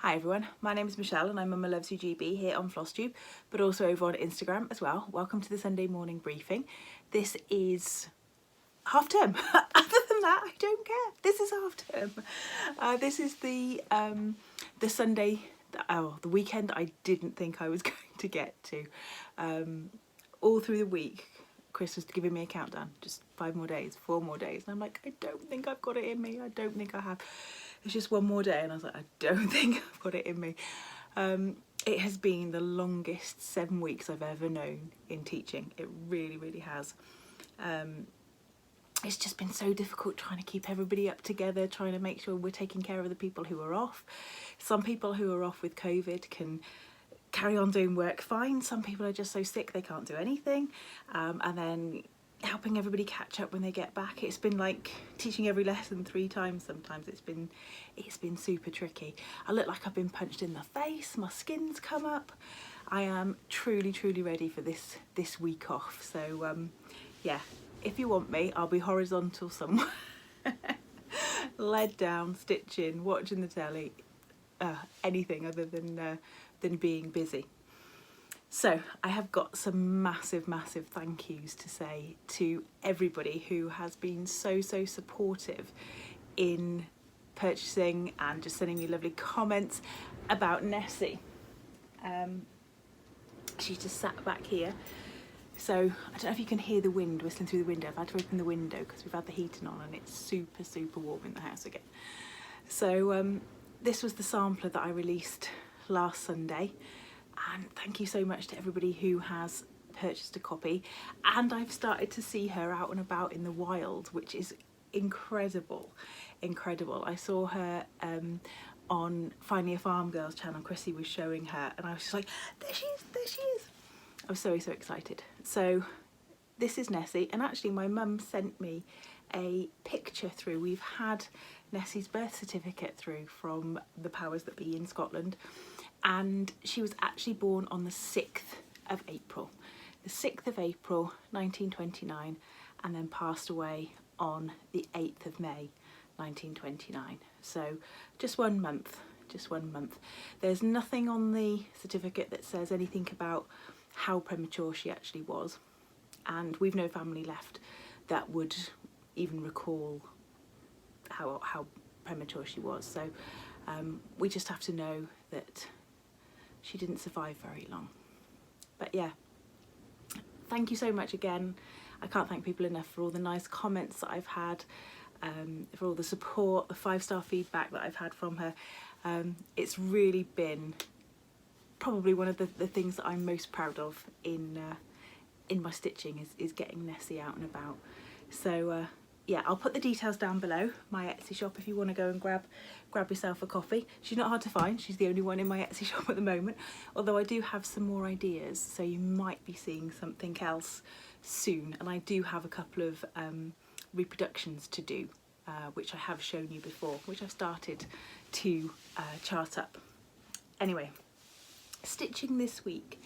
Hi everyone, my name is Michelle and I'm Mama Loves You GB here on FlossTube, but also over on Instagram as well. Welcome to the Sunday morning briefing. This is half term. Other than that, I don't care. This is half term. This is the Sunday, the weekend I didn't think I was going to get to. All through the week, Chris was giving me a countdown, just 5 more days, 4 more days. And I'm like, I don't think I've got it in me. I don't think I have. It's just 1 more day. And I was like, I don't think I've got it in me. It has been the longest 7 weeks I've ever known in teaching. It really, really has. It's just been so difficult trying to keep everybody up together, trying to make sure we're taking care of the people who are off. Some people who are off with COVID can carry on doing work fine. Some people are just so sick they can't do anything. And then helping everybody catch up when they get back. It's been like teaching every lesson 3 times sometimes. It's been super tricky. I look like I've been punched in the face, my skin's come up. I am truly, truly ready for this week off. So yeah, if you want me, I'll be horizontal somewhere. Led down, stitching, watching the telly, anything other than being busy. So I have got some massive, massive thank yous to say to everybody who has been so supportive in purchasing and just sending me lovely comments about Nessie. She just sat back here. So I don't know if you can hear the wind whistling through the window. I've had to open the window because we've had the heating on and it's super warm in the house again. So this was the sampler that I released last Sunday, and thank you so much to everybody who has purchased a copy. And I've started to see her out and about in the wild, which is incredible. I saw her on Finally a Farmgirl's channel. Chrissy was showing her and I was just like, there she is. I was so excited. So this is Nessie, and actually my mum sent me a picture through. We've had Nessie's birth certificate through from the powers that be in Scotland, and she was actually born on the 6th of April. The 6th of April 1929, and then passed away on the 8th of May 1929. So just 1 month. There's nothing on the certificate that says anything about how premature she actually was, and we've no family left that would even recall how premature she was. So we just have to know that she didn't survive very long. But yeah, thank you so much again. I can't thank people enough for all the nice comments that I've had, for all the support, the 5-star feedback that I've had from her. It's really been probably one of the things that I'm most proud of in my stitching is getting Nessie out and about. So yeah, I'll put the details down below, my Etsy shop, if you want to go and grab yourself a copy. She's not hard to find. She's the only one in my Etsy shop at the moment, although I do have some more ideas, so you might be seeing something else soon. And I do have a couple of reproductions to do, which I have shown you before, which I've started to chart up. Anyway, stitching this week,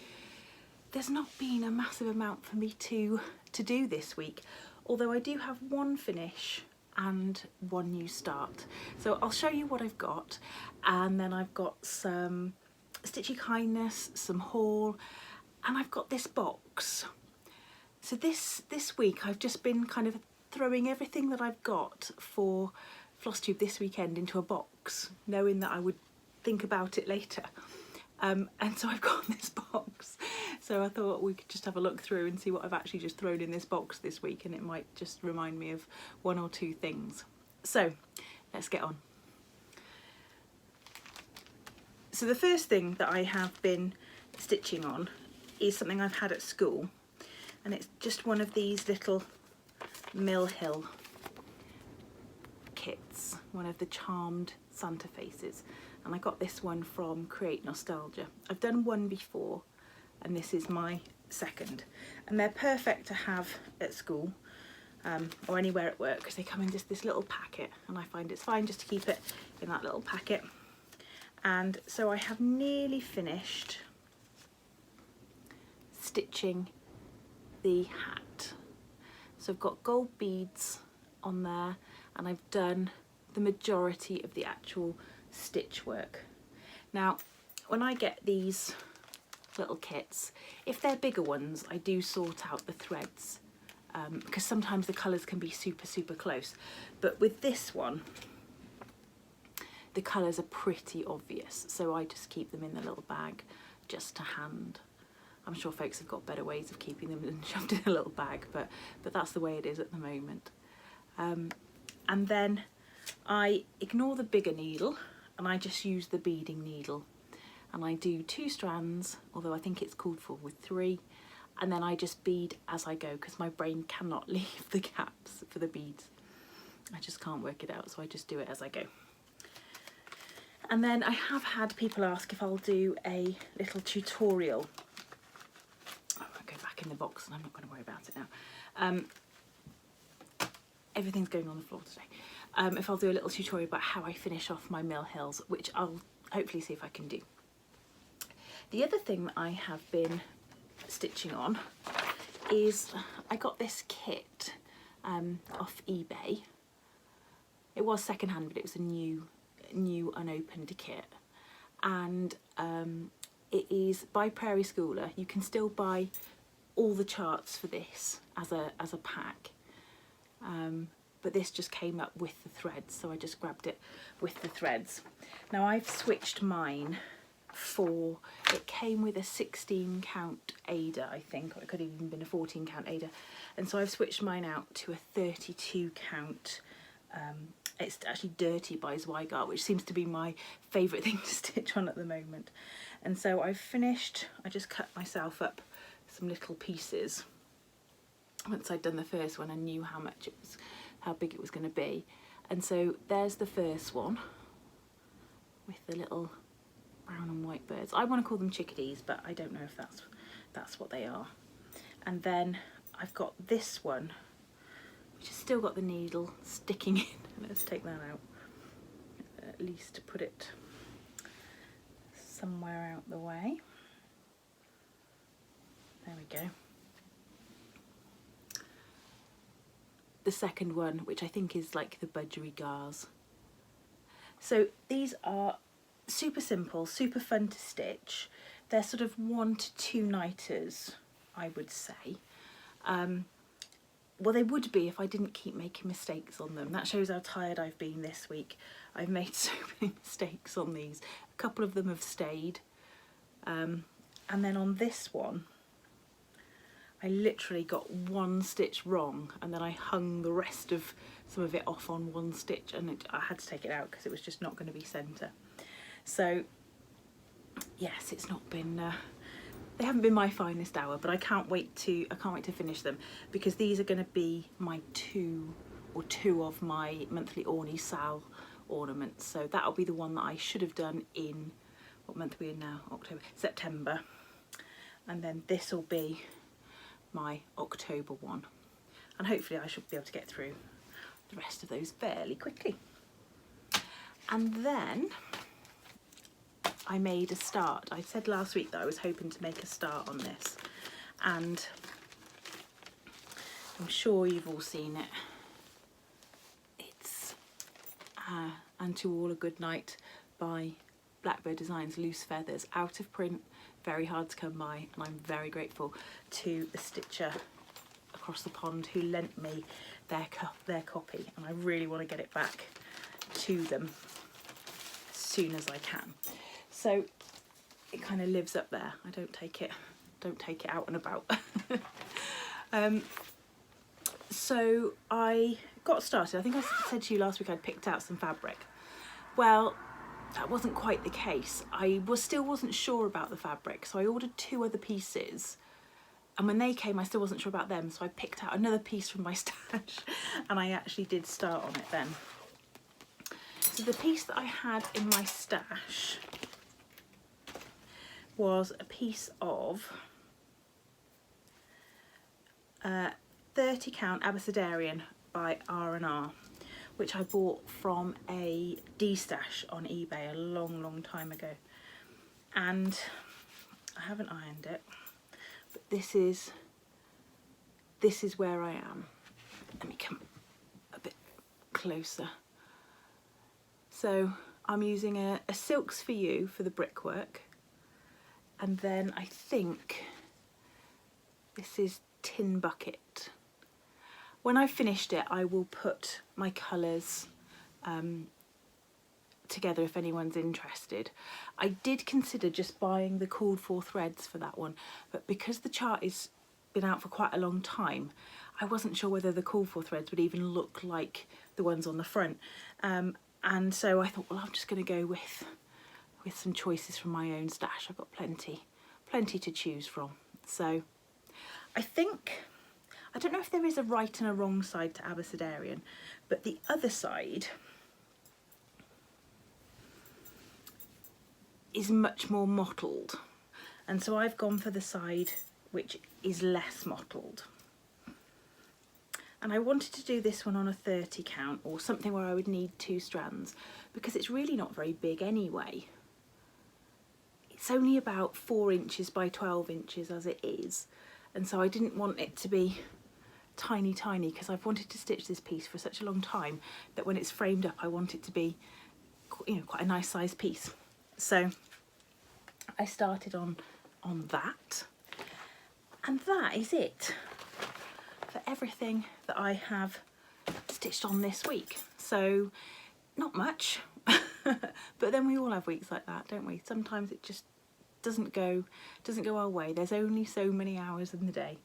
there's not been a massive amount for me to do this week, although I do have 1 finish and 1 new start. So I'll show you what I've got, and then I've got some Stitchy Kindness, some haul, and I've got this box. So this week I've just been kind of throwing everything that I've got for FlossTube this weekend into a box, knowing that I would think about it later. And so I've got this box, so I thought we could just have a look through and see what I've actually just thrown in this box this week, and it might just remind me of 1 or 2 things. So let's get on. So the first thing that I have been stitching on is something I've had at school, and it's just one of these little Mill Hill kits, one of the charmed Santa faces. And I got this one from Create Nostalgia. I've done 1 before, and this is my 2nd. And they're perfect to have at school or anywhere at work, because they come in just this little packet, and I find it's fine just to keep it in that little packet. And so I have nearly finished stitching the hat. So I've got gold beads on there, and I've done the majority of the actual stitch work. Now, when I get these little kits, if they're bigger ones, I do sort out the threads because sometimes the colours can be super close. But with this one, the colours are pretty obvious, so I just keep them in the little bag just to hand. I'm sure folks have got better ways of keeping them than shoved in a little bag, but that's the way it is at the moment. And then I ignore the bigger needle and I just use the beading needle, and I do 2 strands, although I think it's called for with 3, and then I just bead as I go because my brain cannot leave the gaps for the beads. I just can't work it out, so I just do it as I go. And then I have had people ask if I'll do a little tutorial. Oh, I'll go back in the box and I'm not going to worry about it now. Everything's going on the floor today. If I'll do a little tutorial about how I finish off my mill hills, which I'll hopefully see if I can do. The other thing that I have been stitching on is I got this kit off eBay. It was secondhand, but it was a new unopened kit, and it is by Prairie Schooler. You can still buy all the charts for this as a pack, but this just came up with the threads, so I just grabbed it with the threads. Now I've switched mine for, it came with a 16 count Ada, I think, or it could have even been a 14 count Ada, and so I've switched mine out to a 32 count. It's actually Dirty by Zweigart, which seems to be my favourite thing to stitch on at the moment. And so I've finished, I just cut myself up some little pieces. Once I'd done the first one, I knew how big it was going to be. And so there's the first one with the little brown and white birds. I want to call them chickadees, but I don't know if that's what they are. And then I've got this one, which has still got the needle sticking in. Let's take that out, at least to put it somewhere out the way. There we go. The second one, which I think is like the budgerigars. So these are super simple, super fun to stitch. They're sort of 1 to 2 nighters, I would say. Well, they would be if I didn't keep making mistakes on them. That shows how tired I've been this week. I've made so many mistakes on these. A couple of them have stayed. And then on this one, I literally got 1 stitch wrong, and then I hung the rest of some of it off on 1 stitch, and I had to take it out because it was just not going to be centre. So yes, it's not been they haven't been my finest hour, but I can't wait to finish them, because these are going to be my two of my monthly Orny Sal ornaments. So that'll be the one that I should have done in, what month are we in now? September. And then this will be my October one. And hopefully I should be able to get through the rest of those fairly quickly. And then I made a start. I said last week that I was hoping to make a start on this, and I'm sure you've all seen it. It's And to All a Good Night by Blackbird Designs, Loose Feathers, out of print, very hard to come by, and I'm very grateful to the stitcher across the pond who lent me their copy, and I really want to get it back to them as soon as I can. So it kind of lives up there. I don't take it out and about. So I got started. I think I said to you last week I'd picked out some fabric. Well, that wasn't quite the case. I still wasn't sure about the fabric, so I ordered 2 other pieces, and when they came I still wasn't sure about them, so I picked out another piece from my stash, and I actually did start on it then. So the piece that I had in my stash was a piece of 30 count Abecedarian by R&R, which I bought from a D-stash on eBay a long time ago, and I haven't ironed it, but this is where I am. Let me come a bit closer. So I'm using a Silks For You for the brickwork, and then I think this is Tin Bucket. When I've finished it, I will put my colours together if anyone's interested. I did consider just buying the called for threads for that one, but because the chart has been out for quite a long time, I wasn't sure whether the called for threads would even look like the ones on the front, and so I thought, well, I'm just going to go with some choices from my own stash. I've got plenty to choose from. So I think, I don't know if there is a right and a wrong side to Abecedarian, but the other side is much more mottled, and so I've gone for the side which is less mottled. And I wanted to do this one on a 30 count, or something where I would need 2 strands, because it's really not very big anyway. It's only about 4 inches by 12 inches as it is, and so I didn't want it to be tiny because I've wanted to stitch this piece for such a long time that when it's framed up I want it to be, you know, quite a nice size piece. So I started on that, and that is it for everything that I have stitched on this week. So not much, but then we all have weeks like that, don't we? Sometimes it just doesn't go our way. There's only so many hours in the day,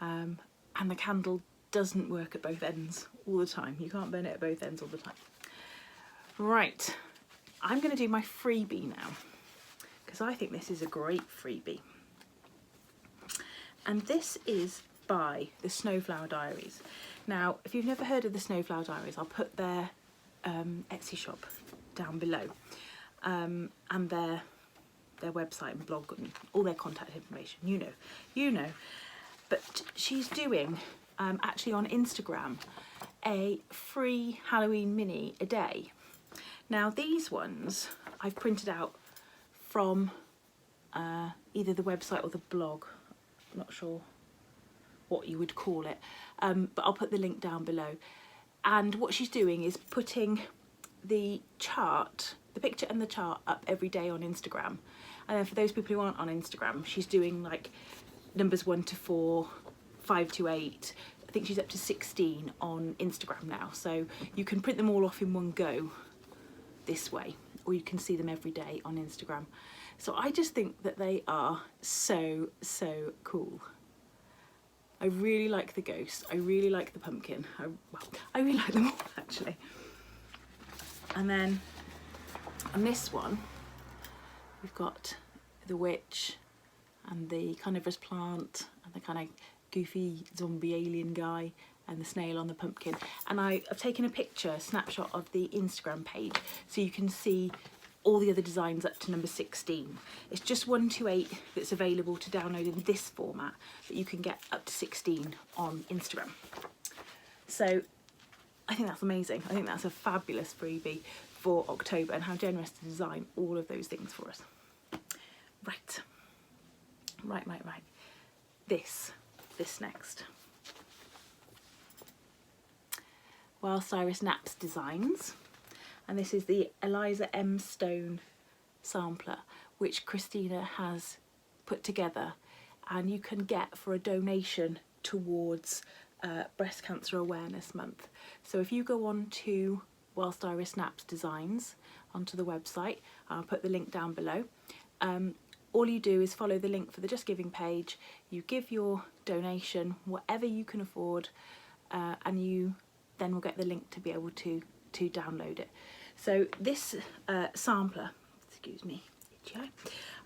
and the candle doesn't work at both ends all the time. You can't burn it at both ends all the time. Right, I'm going to do my freebie now, because I think this is a great freebie. And this is by the SnowFlower Diaries. Now, if you've never heard of the SnowFlower Diaries, I'll put their Etsy shop down below, and their website and blog and all their contact information. You know. But she's doing, actually on Instagram, a free Halloween mini a day. Now these ones I've printed out from either the website or the blog. I'm not sure what you would call it, but I'll put the link down below. And what she's doing is putting the chart, the picture and the chart, up every day on Instagram. And then for those people who aren't on Instagram, she's doing like numbers 1 to 4, 5 to 8. I think she's up to 16 on Instagram now. So you can print them all off in one go this way, or you can see them every day on Instagram. So I just think that they are so cool. I really like the ghost, I really like the pumpkin, I really like them all actually. And then on this one we've got the witch and the carnivorous plant and the kind of goofy zombie alien guy and the snail on the pumpkin. And I've taken a snapshot of the Instagram page so you can see all the other designs up to number 16. It's just 1 to 8 that's available to download in this format, but you can get up to 16 on Instagram. So I think that's amazing. I think that's a fabulous freebie for October, and how generous to design all of those things for us. Right. This next. Whilst Iris Naps Designs. And this is the Eliza M. Stone sampler, which Christina has put together, and you can get for a donation towards Breast Cancer Awareness Month. So if you go on to Whilst Iris Naps Designs, onto the website, I'll put the link down below. All you do is follow the link for the Just Giving page, you give your donation, whatever you can afford, and you then will get the link to be able to download it. So this sampler, excuse me,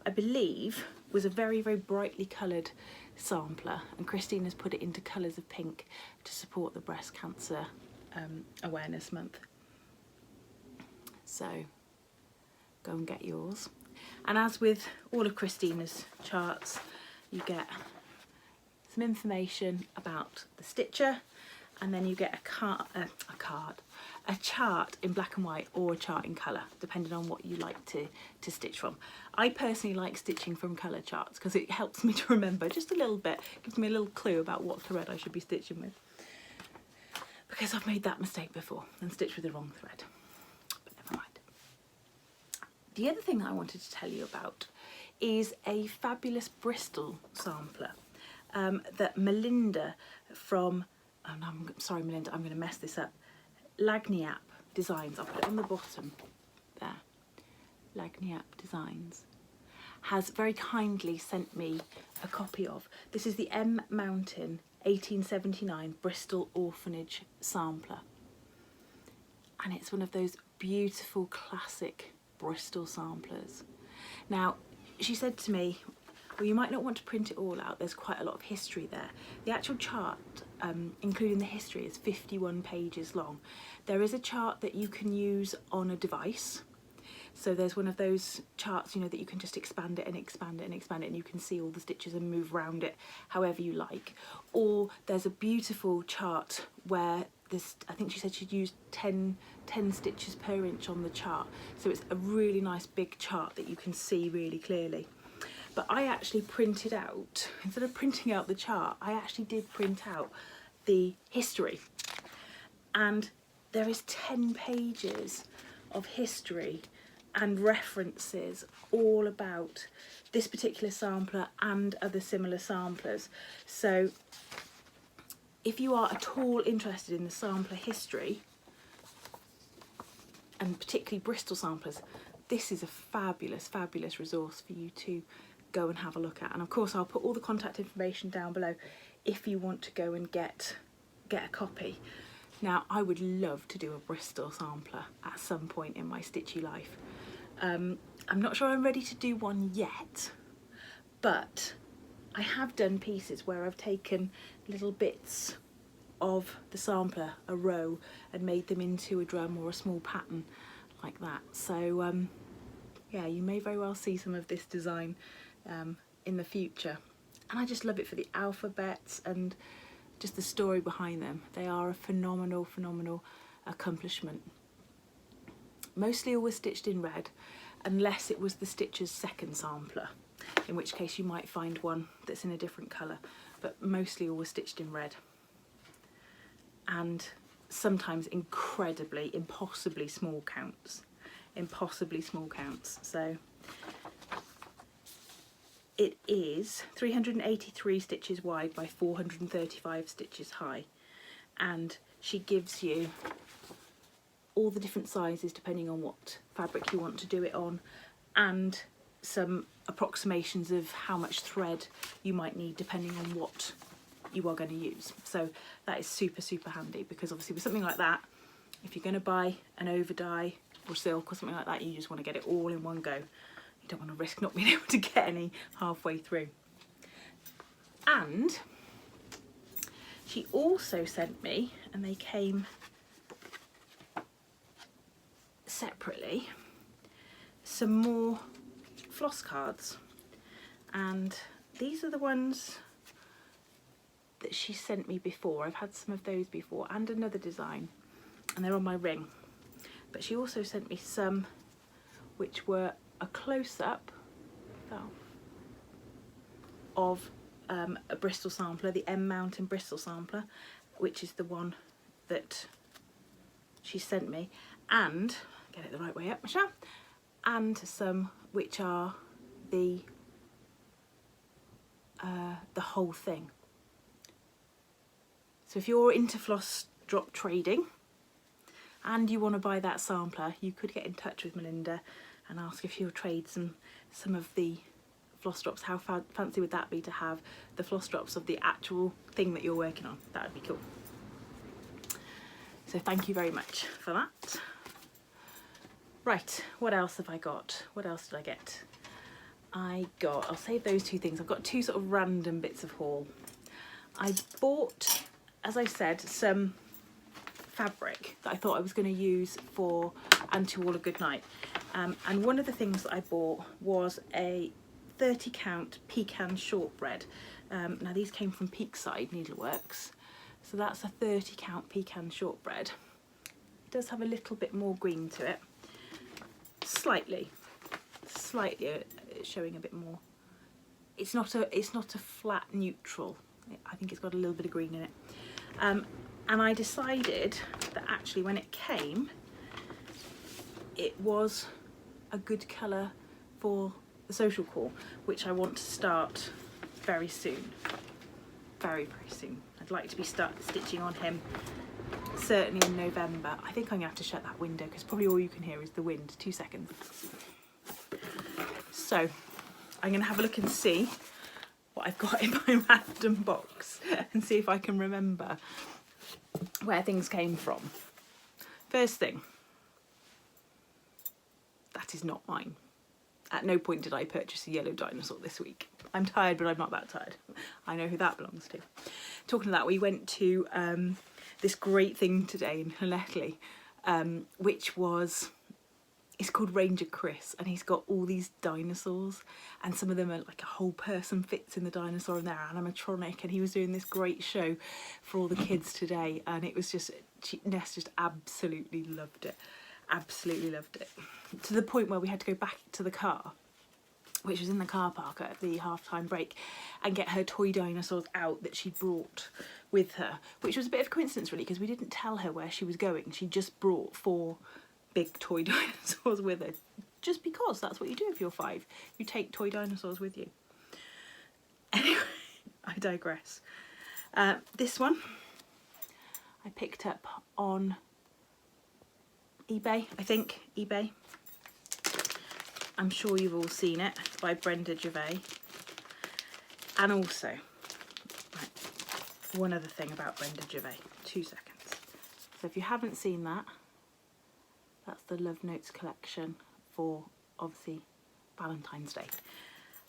I believe was a very brightly coloured sampler, and Christina's put it into colours of pink to support the Breast Cancer Awareness Month. So go and get yours. And as with all of Christina's charts, you get some information about the stitcher, and then you get a chart in black and white or a chart in colour, depending on what you like to stitch from. I personally like stitching from colour charts because it helps me to remember just a little bit, gives me a little clue about what thread I should be stitching with. Because I've made that mistake before and stitched with the wrong thread, but never mind. The other thing that I wanted to tell you about is a fabulous Bristol sampler that Melinda from, oh no, I'm sorry Melinda, I'm going to mess this up, Lagniappe Designs, I'll put it on the bottom there, Lagniappe Designs, has very kindly sent me a copy of. This is the MMountain 1879 Bristol Orphanage sampler, and it's one of those beautiful classic Bristol samplers. Now, she said to me, well, you might not want to print it all out, there's quite a lot of history there. The actual chart, including the history, is 51 pages long. There is a chart that you can use on a device. So there's one of those charts, you know, that you can just expand it and expand it and expand it, and you can see all the stitches and move around it however you like. Or there's a beautiful chart where this, I think she said she'd used 10 stitches per inch on the chart. So it's a really nice big chart that you can see really clearly. But I actually printed out, instead of printing out the chart, I actually did print out the history. And there is 10 pages of history and references all about this particular sampler and other similar samplers. So if you are at all interested in the sampler history, and particularly Bristol samplers, this is a fabulous, fabulous resource for you to go and have a look at. And of course I'll put all the contact information down below if you want to go and get a copy. Now, I would love to do a Bristol sampler at some point in my stitchy life. I'm not sure I'm ready to do one yet, but I have done pieces where I've taken little bits of the sampler, a row, and made them into a drum or a small pattern like that. So yeah, you may very well see some of this design in the future. And I just love it for the alphabets and just the story behind them. They are a phenomenal, phenomenal accomplishment. Mostly always stitched in red, unless it was the Stitcher's second sampler, in which case you might find one that's in a different colour, but mostly always stitched in red. And sometimes incredibly, impossibly small counts. Impossibly small counts. So it is 383 stitches wide by 435 stitches high, and she gives you all the different sizes depending on what fabric you want to do it on, and some approximations of how much thread you might need depending on what you are going to use. So that is super, super handy, because obviously with something like that, if you're going to buy an over dye or silk or something like that, you just want to get it all in one go. You don't want to risk not being able to get any halfway through. And she also sent me, and they came separately, some more floss cards, and these are the ones that she sent me before. I've had some of those before, and another design, and they're on my ring. But she also sent me some which were a close-up of a Bristol sampler, the MMountain Bristol sampler, which is the one that she sent me, and get it the right way up, Michelle, and some which are the whole thing. So if you're into floss drop trading and you want to buy that sampler, you could get in touch with Melinda and ask if she'll trade some of the floss drops. How fancy would that be to have the floss drops of the actual thing that you're working on? That would be cool. So thank you very much for that. Right, what else have I got? What else did I get? I'll save those two things. I've got two sort of random bits of haul. I bought, as I said, some fabric that I thought I was going to use for And To All a Good Night. And one of the things that I bought was a 30 count pecan shortbread. Now these came from Peakside Needleworks. So that's a 30 count pecan shortbread. It does have a little bit more green to it. Slightly showing a bit more. It's not a flat neutral. I think it's got a little bit of green in it. And I decided that actually when it came, it was a good colour for the social call, which I want to start very soon. Very, very soon. I'd like to be stitching on him certainly in November. I think I'm gonna have to shut that window because probably all you can hear is the wind. 2 seconds. So I'm gonna have a look and see what I've got in my random box and see if I can remember where things came from. First thing, that is not mine. At no point did I purchase a yellow dinosaur this week. I'm tired, but I'm not that tired. I know who that belongs to. Talking of that, we went to this great thing today in Llanelli, which was, it's called Ranger Chris, and he's got all these dinosaurs, and some of them are like a whole person fits in the dinosaur and they're animatronic, and he was doing this great show for all the kids today, and it was just, Ness just absolutely loved it. Absolutely loved it. To the point where we had to go back to the car, which was in the car park at the half-time break, and get her toy dinosaurs out that she'd brought with her, which was a bit of a coincidence really, because we didn't tell her where she was going. She just brought 4 big toy dinosaurs with her, just because that's what you do if you're 5. You take toy dinosaurs with you. Anyway, I digress. This one I picked up on eBay, I think, eBay. I'm sure you've all seen it. It's by Brenda Gervais. And also, right, one other thing about Brenda Gervais, 2 seconds. So if you haven't seen that, that's the Love Notes collection for, obviously, Valentine's Day.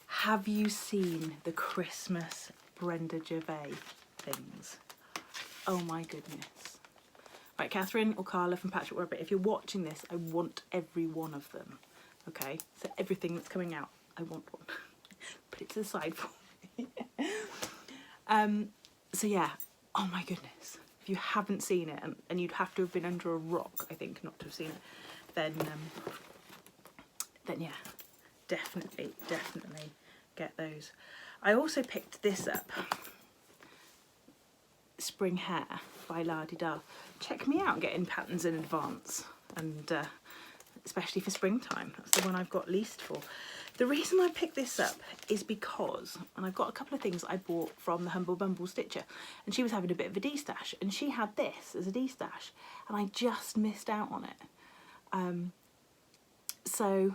Have you seen the Christmas Brenda Gervais things? Oh my goodness. Right, Catherine or Carla from Patchwork Rabbit, if you're watching this, I want every one of them. Okay, so everything that's coming out, I want one. Put it to the side for me. So yeah, oh my goodness. If you haven't seen it, and you'd have to have been under a rock, I think, not to have seen it, then yeah, definitely get those. I also picked this up, Spring Hair by La Di Da. Check me out getting patterns in advance, and especially for springtime. That's the one I've got least for. The reason I picked this up is because, and I've got a couple of things I bought from the Humble Bumble Stitcher, and she was having a bit of a D-stash, and she had this as a D-stash, and I just missed out on it. So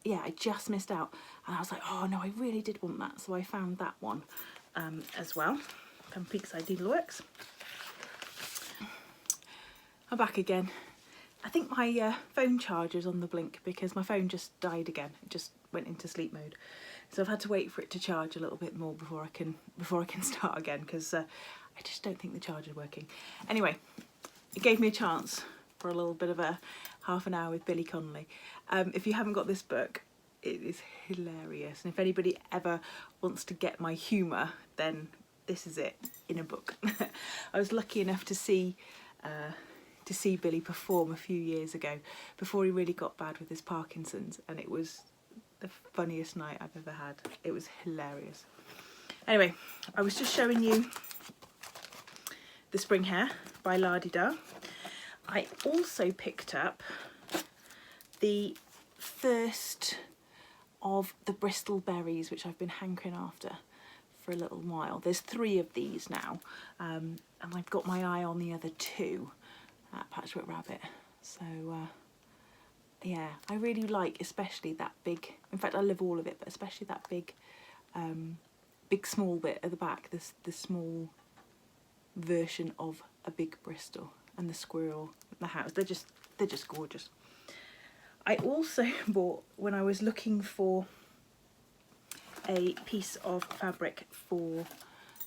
yeah, I just missed out, and I was like, oh no, I really did want that, so I found that one as well from Peakside Needleworks. I'm back again. I think my phone charger's on the blink because my phone just died again. It just went into sleep mode, so I've had to wait for it to charge a little bit more before I can start again, because I just don't think the charger's working. Anyway, it gave me a chance for a little bit of a half an hour with Billy Connolly. If you haven't got this book, it is hilarious, and if anybody ever wants to get my humour, then this is it in a book. I was lucky enough to see Billy perform a few years ago before he really got bad with his Parkinson's, and it was the funniest night I've ever had. It was hilarious. Anyway, I was just showing you the Spring Hair by La Di Da. I also picked up the first of the Bristol berries, which I've been hankering after for a little while. There's 3 of these now, and I've got my eye on the other 2 at Patchwork Rabbit. So yeah, I really like especially that big, in fact I love all of it, but especially that big small bit at the back, the small version of a big Bristol, and the squirrel, the house, they're just gorgeous. I also bought, when I was looking for a piece of fabric for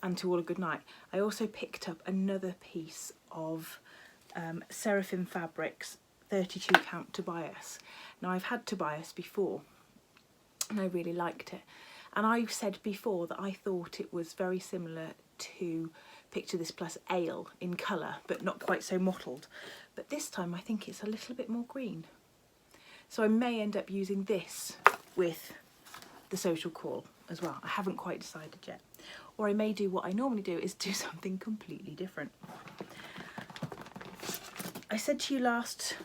And To All a Good Night, I also picked up another piece of Seraphim Fabrics 32 count Tobias. Now I've had Tobias before and I really liked it, and I've said before that I thought it was very similar to Picture This Plus Ale in colour, but not quite so mottled, but this time I think it's a little bit more green. So I may end up using this with the Social Call as well. I haven't quite decided yet. Or I may do what I normally do, is do something completely different. I said to you last,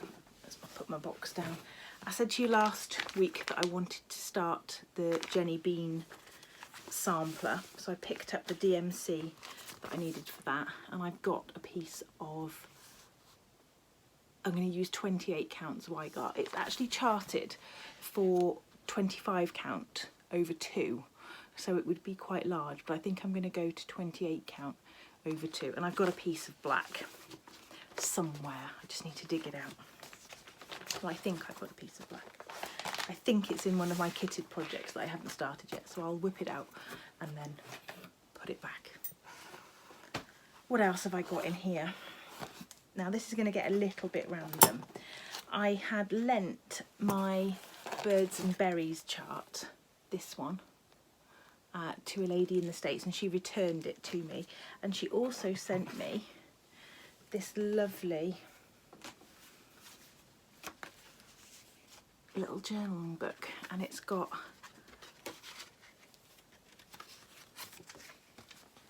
let's put my box down, I said to you last week that I wanted to start the Jenny Bean sampler, so I picked up the DMC that I needed for that, and I've got a piece of, I'm going to use 28 counts Weigar. It's actually charted for 25 count over 2, so it would be quite large, but I think I'm going to go to 28 count over 2, and I've got a piece of black somewhere. I just need to dig it out. Well, I think I've got a piece of black. I think it's in one of my kitted projects that I haven't started yet, so I'll whip it out and then put it back. What else have I got in here? Now this is going to get a little bit random. I had lent my birds and berries chart, this one, to a lady in the States, and she returned it to me, and she also sent me this lovely little journaling book, and it's got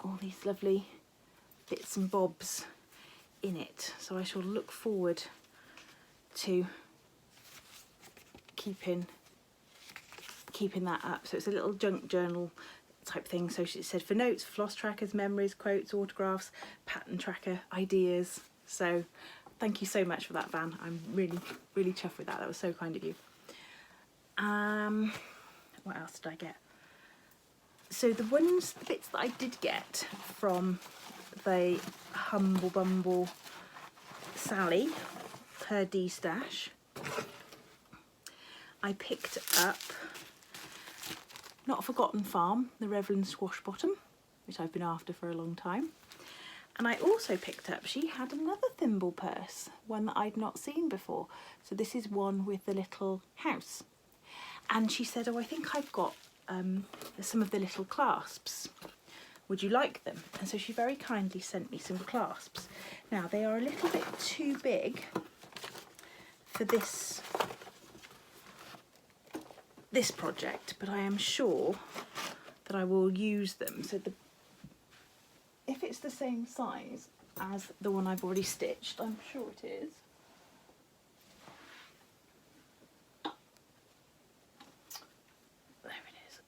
all these lovely bits and bobs in it, so I shall look forward to keeping that up. So it's a little junk journal type thing. So she said for notes, floss trackers, memories, quotes, autographs, pattern tracker, ideas. So thank you so much for that, Van. I'm really chuffed with that. That was so kind of you. What else did I get? So the bits that I did get from the Humble Bumble Sally, her D-stash, I picked up Not a Forgotten Farm, the Revlon Squash Bottom, which I've been after for a long time. And I also picked up, she had another thimble purse, one that I'd not seen before. So this is one with the little house. And she said, oh, I think I've got some of the little clasps. Would you like them? And so she very kindly sent me some clasps. Now they are a little bit too big for this project, but I am sure that I will use them. So if it's the same size as the one I've already stitched, I'm sure it is. There it is.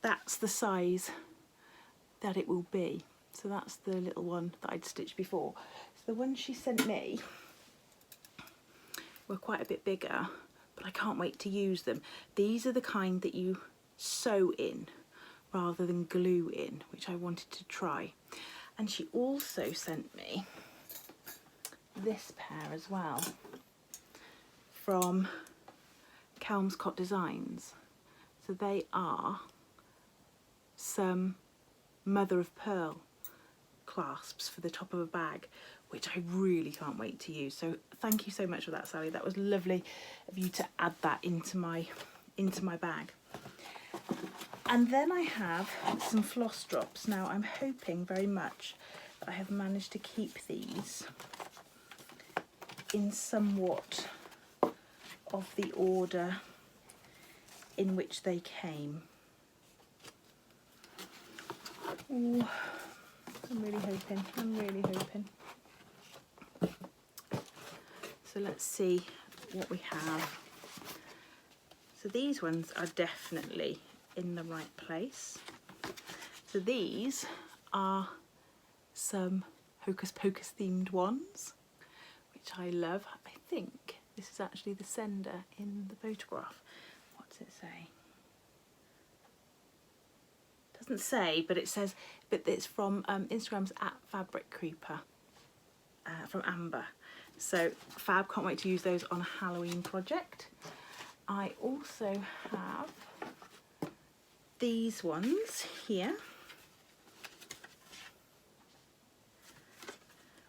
That's the size that it will be. So that's the little one that I'd stitched before. So the ones she sent me were quite a bit bigger, but I can't wait to use them. These are the kind that you sew in rather than glue in, which I wanted to try. And she also sent me this pair as well from Kelmscott Designs. So they are some mother of pearl clasps for the top of a bag, which I really can't wait to use. So thank you so much for that, Sally. That was lovely of you to add that into my bag. And then I have some Floss Drops. Now I'm hoping very much that I have managed to keep these in somewhat of the order in which they came. Ooh, I'm really hoping. So let's see what we have. So these ones are definitely in the right place. So these are some Hocus Pocus themed ones, which I love. I think this is actually the sender in the photograph. What does it say? Doesn't say, but it says, but it's from Instagram's @FabricCreeper from Amber. So fab, can't wait to use those on a Halloween project. I also have these ones here,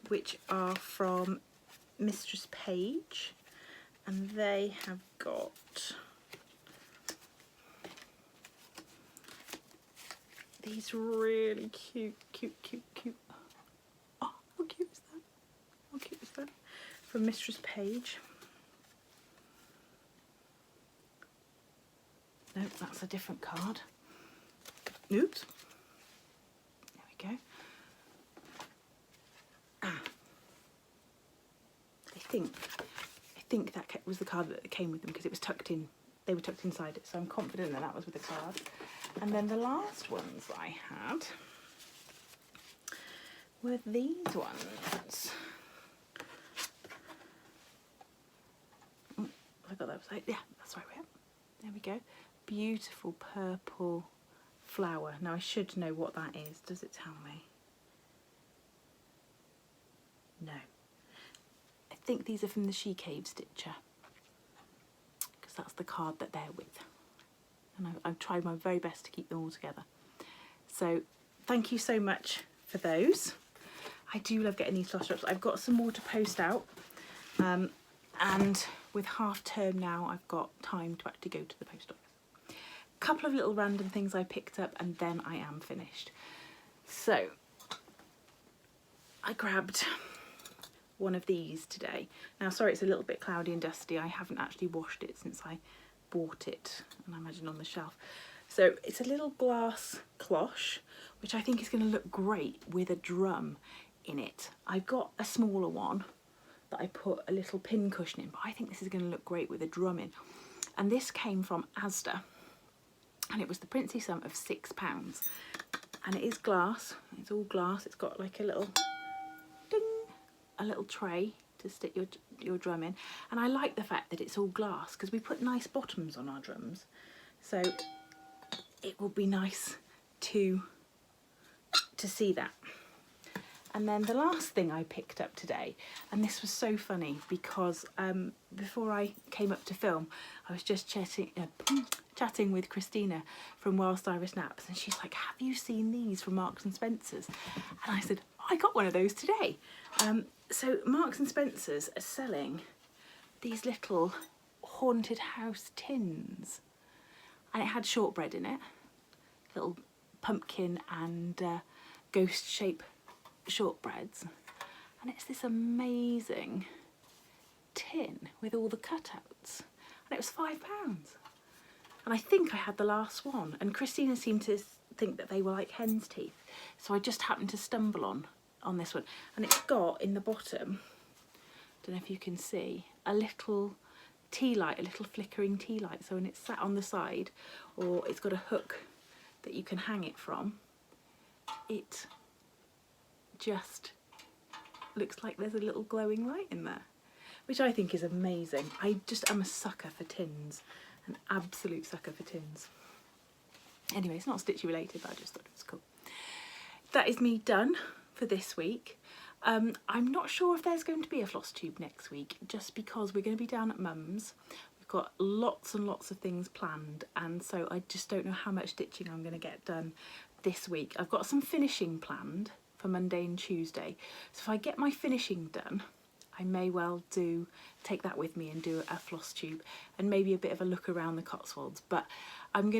which are from Mistress Page, and they have got these really cute. Oh, how cute is that? How cute is that? From Mistress Page. Nope, that's a different card. Oops. There we go. I think that was the card that came with them because it was tucked in. They were tucked inside it, so I'm confident that that was with the card. And then the last ones that I had were these ones. Oh, I got that right. Yeah, that's right. There we go. Beautiful purple flower. Now I should know what that is. Does it tell me? No. I think these are from the She Cave Stitcher, because that's the card that they're with. And I've tried my very best to keep them all together. So thank you so much for those. I do love getting these Floss Drops. I've got some more to post out. And with half term now, I've got time to actually go to the post office. A couple of little random things I picked up and then I am finished. So I grabbed one of these today. Now, sorry, it's a little bit cloudy and dusty. I haven't actually washed it since I bought it, and I imagine on the shelf. So it's a little glass cloche, which I think is going to look great with a drum in it. I've got a smaller one that I put a little pin cushion in, but I think this is going to look great with a drum in. And this came from Asda, and it was the princely sum of £6. And it is glass. It's all glass. It's got like a little ding, a little tray to stick your drum in. And I like the fact that it's all glass because we put nice bottoms on our drums, so it will be nice to see that. And then the last thing I picked up today, and this was so funny because before I came up to film, I was just chatting with Christina from Whilst Iris Naps, and she's like, have you seen these from Marks and Spencer's? And I said, I got one of those today. So Marks and Spencer's are selling these little haunted house tins, and it had shortbread in it, little pumpkin and ghost shape shortbreads, and it's this amazing tin with all the cutouts, and it was £5. And I think I had the last one, and Christina seemed to think that they were like hen's teeth, so I just happened to stumble on this one. And it's got in the bottom, don't know if you can see, a little tea light, a little flickering tea light, so when it's sat on the side or it's got a hook that you can hang it from, it just looks like there's a little glowing light in there, which I think is amazing. I just am a sucker for tins, an absolute sucker for tins. Anyway, it's not stitchy related, but I just thought it was cool. That is me done for this week. I'm not sure if there's going to be a FlossTube next week, just because we're going to be down at Mum's. We've got lots and lots of things planned, and so I just don't know how much stitching I'm going to get done this week. I've got some finishing planned for Monday and Tuesday, so if I get my finishing done, I may well take that with me and do a FlossTube and maybe a bit of a look around the Cotswolds. But I'm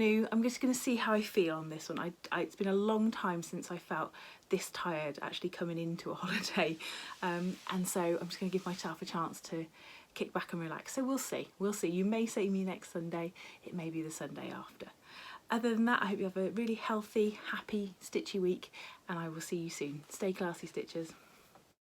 just gonna see how I feel on this one. It's been a long time since I felt this tired actually coming into a holiday, and so I'm just gonna give myself a chance to kick back and relax. So we'll see. You may see me next Sunday. It may be the Sunday after. Other than that, I hope you have a really healthy, happy, stitchy week, and I will see you soon. Stay classy, Stitchers.